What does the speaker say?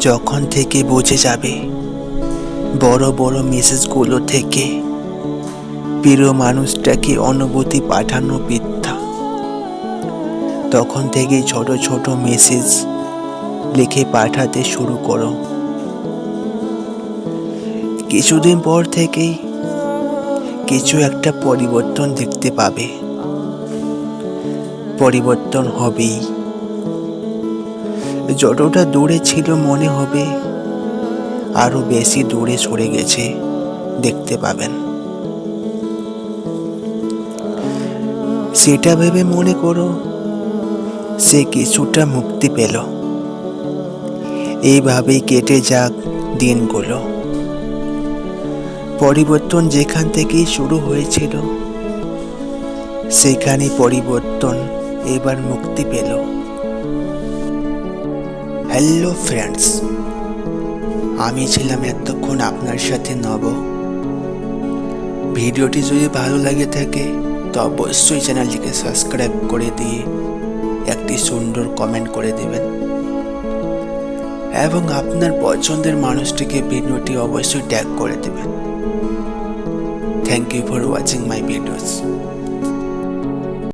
যখন থেকে বুঝে যাবে বড় বড় মেসেজগুলো থেকে প্রিয় মানুষটাকে অনুভূতি পাঠানো বৃথা, তখন থেকেই ছোট ছোট মেসেজ লিখে পাঠাতে শুরু করো। কিছুদিন পর থেকেই কিছু একটা পরিবর্তন দেখতে পাবে। পরিবর্তন হবেই। যতটা দূরে ছিল মনে হবে আরো বেশি দূরে সরে গেছে, দেখতে পাবেন। সেটা ভেবে মনে করো সে কিছুটা মুক্তি পেল। এইভাবেই কেটে যাক দিনগুলো। পরিবর্তন যেখান থেকেই শুরু হয়েছিল সেখানে পরিবর্তন এবার মুক্তি পেল। হ্যালো ফ্রেন্ডস, আমি ছিলাম এতক্ষণ আপনার সাথে নব। ভিডিওটি যদি ভালো লাগে থাকে তো অবশ্যই চ্যানেলটিকে সাবস্ক্রাইব করে দিয়ে একটি সুন্দর কমেন্ট করে দেবেন এবং আপনার পছন্দের মানুষটিকে ভিডিওটি অবশ্যই ট্যাগ করে দেবেন। Thank you for watching my videos.